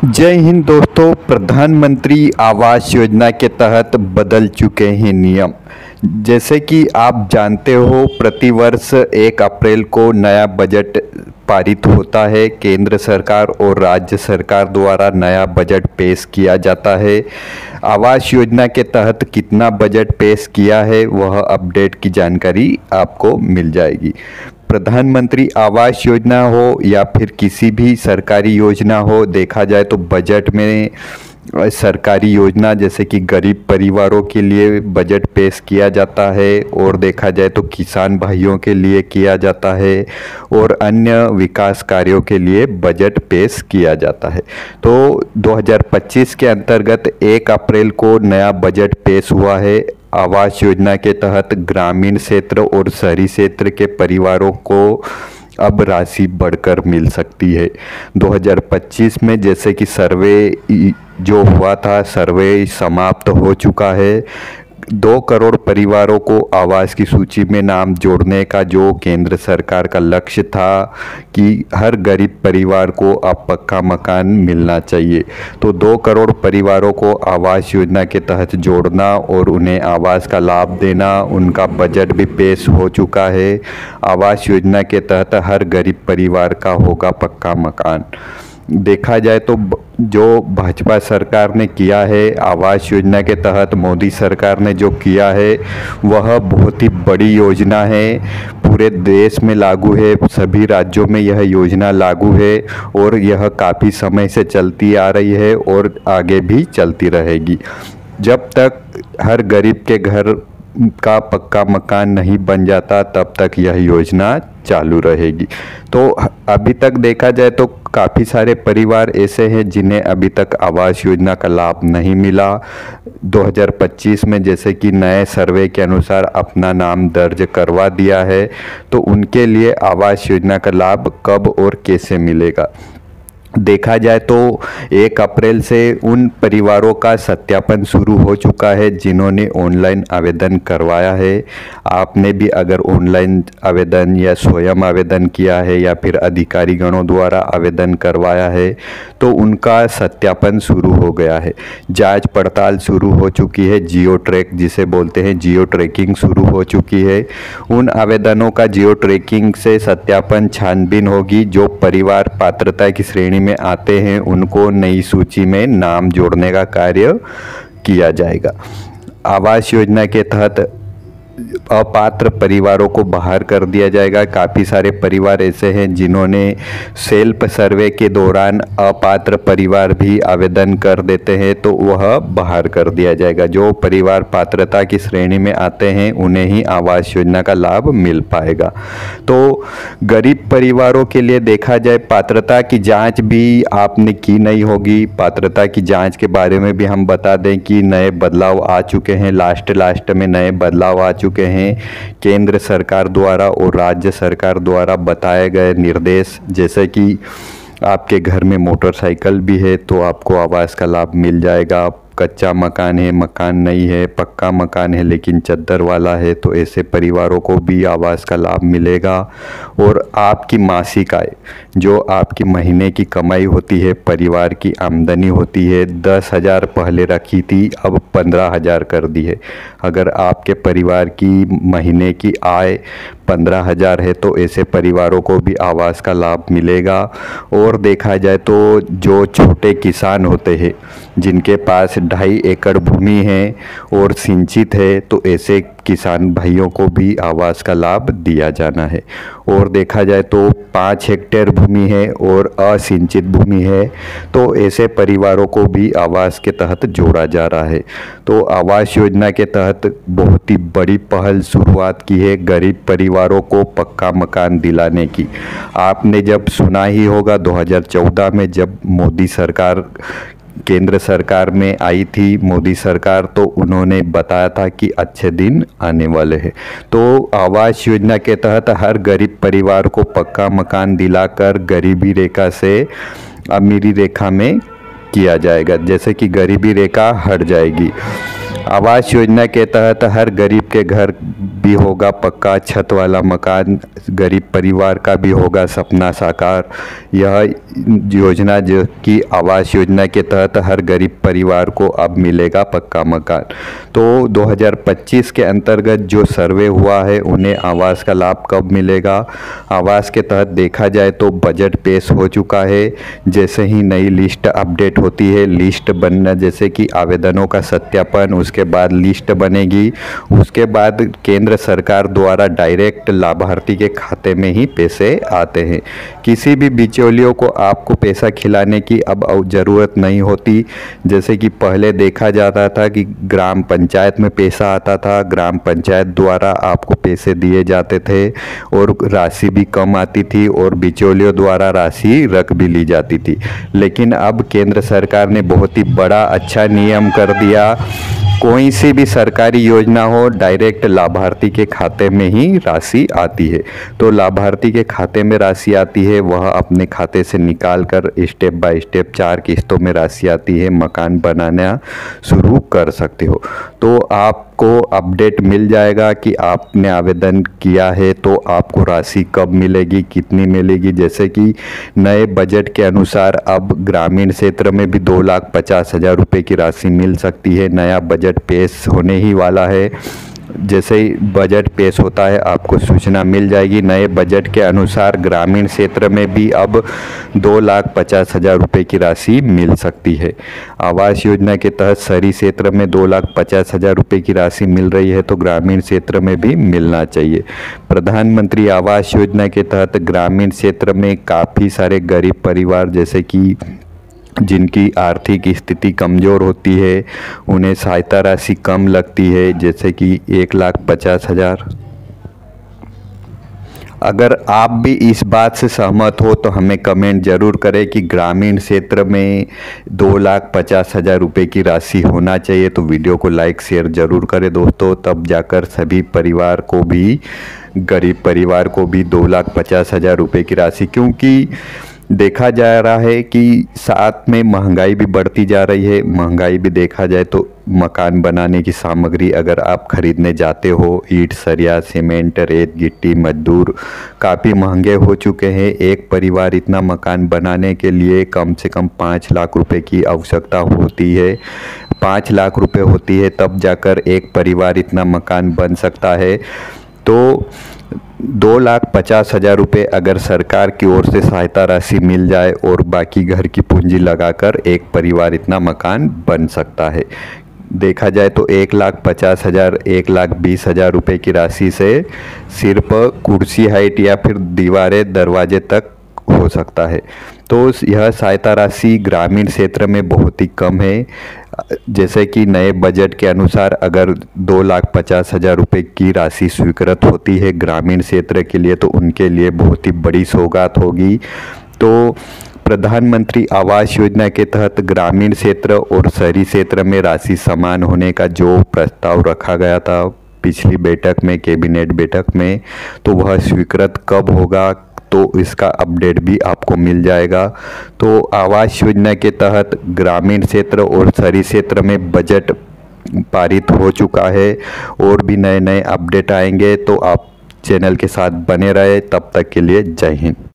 जय हिंद दोस्तों। प्रधानमंत्री आवास योजना के तहत बदल चुके हैं नियम। जैसे कि आप जानते हो, प्रतिवर्ष 1 अप्रैल को नया बजट पारित होता है। केंद्र सरकार और राज्य सरकार द्वारा नया बजट पेश किया जाता है। आवास योजना के तहत कितना बजट पेश किया है वह अपडेट की जानकारी आपको मिल जाएगी। प्रधानमंत्री आवास योजना हो या फिर किसी भी सरकारी योजना हो, देखा जाए तो बजट में सरकारी योजना जैसे कि गरीब परिवारों के लिए बजट पेश किया जाता है, और देखा जाए तो किसान भाइयों के लिए किया जाता है, और अन्य विकास कार्यों के लिए बजट पेश किया जाता है। तो 2025 के अंतर्गत 1 अप्रैल को नया बजट पेश हुआ है। आवास योजना के तहत ग्रामीण क्षेत्र और शहरी क्षेत्र के परिवारों को अब राशि बढ़कर मिल सकती है। 2025 में जैसे कि सर्वे जो हुआ था, सर्वे समाप्त हो चुका है। 2 करोड़ परिवारों को आवास की सूची में नाम जोड़ने का जो केंद्र सरकार का लक्ष्य था कि हर गरीब परिवार को अब पक्का मकान मिलना चाहिए, तो 2 करोड़ परिवारों को आवास योजना के तहत जोड़ना और उन्हें आवास का लाभ देना, उनका बजट भी पेश हो चुका है। आवास योजना के तहत हर गरीब परिवार का होगा पक्का मकान। देखा जाए तो जो भाजपा सरकार ने किया है, आवास योजना के तहत मोदी सरकार ने जो किया है वह बहुत ही बड़ी योजना है। पूरे देश में लागू है, सभी राज्यों में यह योजना लागू है और यह काफ़ी समय से चलती आ रही है और आगे भी चलती रहेगी। जब तक हर गरीब के घर का पक्का मकान नहीं बन जाता तब तक यह योजना चालू रहेगी। तो अभी तक देखा जाए तो काफ़ी सारे परिवार ऐसे हैं जिन्हें अभी तक आवास योजना का लाभ नहीं मिला। 2025 में जैसे कि नए सर्वे के अनुसार अपना नाम दर्ज करवा दिया है, तो उनके लिए आवास योजना का लाभ कब और कैसे मिलेगा। देखा जाए तो 1 अप्रैल से उन परिवारों का सत्यापन शुरू हो चुका है जिन्होंने ऑनलाइन आवेदन करवाया है। आपने भी अगर ऑनलाइन आवेदन या स्वयं आवेदन किया है या फिर अधिकारी गणों द्वारा आवेदन करवाया है, तो उनका सत्यापन शुरू हो गया है। जांच पड़ताल शुरू हो चुकी है, जियो ट्रैक जिसे बोलते हैं, जियो ट्रैकिंग शुरू हो चुकी है। उन आवेदनों का जियो ट्रैकिंग से सत्यापन छानबीन होगी। जो परिवार पात्रता की श्रेणी में आते हैं उनको नई सूची में नाम जोड़ने का कार्य किया जाएगा। आवास योजना के तहत अपात्र परिवारों को बाहर कर दिया जाएगा। काफ़ी सारे परिवार ऐसे हैं जिन्होंने सेल्फ सर्वे के दौरान अपात्र परिवार भी आवेदन कर देते हैं, तो वह बाहर कर दिया जाएगा। जो परिवार पात्रता की श्रेणी में आते हैं उन्हें ही आवास योजना का लाभ मिल पाएगा। तो गरीब परिवारों के लिए देखा जाए, पात्रता की जांच भी आपने की नहीं होगी। पात्रता की जांच के बारे में भी हम बता दें कि नए बदलाव आ चुके हैं। लास्ट में नए बदलाव आ चुके हैं। केंद्र सरकार द्वारा और राज्य सरकार द्वारा बताए गए निर्देश, जैसे कि आपके घर में मोटरसाइकिल भी है तो आपको आवास का लाभ मिल जाएगा। कच्चा मकान है, मकान नहीं है, पक्का मकान है लेकिन चद्दर वाला है, तो ऐसे परिवारों को भी आवास का लाभ मिलेगा। और आपकी मासिक आय, जो आपकी महीने की कमाई होती है, परिवार की आमदनी होती है, 10,000 पहले रखी थी, अब 15,000 कर दी है। अगर आपके परिवार की महीने की आय 15,000 है तो ऐसे परिवारों को भी आवास का लाभ मिलेगा। और देखा जाए तो जो छोटे किसान होते हैं जिनके पास 2.5 एकड़ भूमि है और सिंचित है, तो ऐसे किसान भाइयों को भी आवास का लाभ दिया जाना है। और देखा जाए तो 5 हेक्टेयर भूमि है और असिंचित भूमि है, तो ऐसे परिवारों को भी आवास के तहत जोड़ा जा रहा है। तो आवास योजना के तहत बहुत ही बड़ी पहल शुरुआत की है गरीब परिवारों को पक्का मकान दिलाने की। आपने जब सुना ही होगा 2014 में जब मोदी सरकार केंद्र सरकार में आई थी, मोदी सरकार, तो उन्होंने बताया था कि अच्छे दिन आने वाले हैं। तो आवास योजना के तहत हर गरीब परिवार को पक्का मकान दिलाकर गरीबी रेखा से अमीरी रेखा में किया जाएगा, जैसे कि गरीबी रेखा हट जाएगी। आवास योजना के तहत हर गरीब के घर भी होगा पक्का छत वाला मकान, गरीब परिवार का भी होगा सपना साकार। यह योजना जो कि आवास योजना के तहत हर गरीब परिवार को अब मिलेगा पक्का मकान। तो 2025 के अंतर्गत जो सर्वे हुआ है उन्हें आवास का लाभ कब मिलेगा। आवास के तहत देखा जाए तो बजट पेश हो चुका है। जैसे ही नई लिस्ट अपडेट होती है, लिस्ट बनना जैसे कि आवेदनों का सत्यापन, उसके बाद लिस्ट बनेगी, उसके बाद केंद्र सरकार द्वारा डायरेक्ट लाभार्थी के खाते में ही पैसे आते हैं। किसी भी बिचौलियों को आपको पैसा खिलाने की अब ज़रूरत नहीं होती। जैसे कि पहले देखा जाता था कि ग्राम पंचायत में पैसा आता था, ग्राम पंचायत द्वारा आपको पैसे दिए जाते थे और राशि भी कम आती थी और बिचौलियों द्वारा राशि रख भी ली जाती थी। लेकिन अब केंद्र सरकार ने बहुत ही बड़ा अच्छा नियम कर दिया। कोई सी भी सरकारी योजना हो, डायरेक्ट लाभार्थी के खाते में ही राशि आती है। तो लाभार्थी के खाते में राशि आती है, वह अपने खाते से निकाल कर स्टेप बाय स्टेप 4 किस्तों में राशि आती है, मकान बनाना शुरू कर सकते हो। तो आपको अपडेट मिल जाएगा कि आपने आवेदन किया है तो आपको राशि कब मिलेगी, कितनी मिलेगी। जैसे कि नए बजट के अनुसार अब ग्रामीण क्षेत्र में भी 2,50,000 रुपये की राशि मिल सकती है। नया बजट पेश होने ही वाला है। जैसे ही बजट पेश होता है आपको सूचना मिल जाएगी। नए बजट के अनुसार ग्रामीण क्षेत्र में भी अब 2,50,000 रुपये की राशि मिल सकती है। आवास योजना के तहत शहरी क्षेत्र में 2,50,000 रुपये की राशि मिल रही है तो ग्रामीण क्षेत्र में भी मिलना चाहिए। प्रधानमंत्री आवास योजना के तहत ग्रामीण क्षेत्र में काफ़ी सारे गरीब परिवार जैसे कि जिनकी आर्थिक स्थिति कमज़ोर होती है, उन्हें सहायता राशि कम लगती है, जैसे कि 1,50,000। अगर आप भी इस बात से सहमत हो तो हमें कमेंट ज़रूर करें कि ग्रामीण क्षेत्र में 2,50,000 रुपये की राशि होना चाहिए। तो वीडियो को लाइक शेयर ज़रूर करें दोस्तों, तब जाकर सभी परिवार को भी, गरीब परिवार को भी 2,50,000 रुपये की राशि, क्योंकि देखा जा रहा है कि साथ में महंगाई भी बढ़ती जा रही है। महंगाई भी देखा जाए तो मकान बनाने की सामग्री अगर आप खरीदने जाते हो, ईंट, सरिया, सीमेंट, रेत, गिट्टी, मजदूर काफ़ी महंगे हो चुके हैं। एक परिवार इतना मकान बनाने के लिए कम से कम 5 लाख रुपए की आवश्यकता होती है। 5 लाख रुपए होती है तब जाकर एक परिवार इतना मकान बन सकता है। तो 2,50,000 रुपये अगर सरकार की ओर से सहायता राशि मिल जाए और बाकी घर की पूंजी लगाकर एक परिवार इतना मकान बन सकता है। देखा जाए तो 1,50,000, 1,20,000 रुपये की राशि से सिर्फ कुर्सी हाइट या फिर दीवारें, दरवाजे तक हो सकता है। तो यह सहायता राशि ग्रामीण क्षेत्र में बहुत ही कम है। जैसे कि नए बजट के अनुसार अगर 2,50,000 रुपये की राशि स्वीकृत होती है ग्रामीण क्षेत्र के लिए तो उनके लिए बहुत ही बड़ी सौगात होगी। तो प्रधानमंत्री आवास योजना के तहत ग्रामीण क्षेत्र और शहरी क्षेत्र में राशि समान होने का जो प्रस्ताव रखा गया था पिछली बैठक में, कैबिनेट बैठक में, तो वह स्वीकृत कब होगा तो इसका अपडेट भी आपको मिल जाएगा। तो आवास योजना के तहत ग्रामीण क्षेत्र और शहरी क्षेत्र में बजट पारित हो चुका है और भी नए नए अपडेट आएंगे। तो आप चैनल के साथ बने रहे। तब तक के लिए जय हिंद।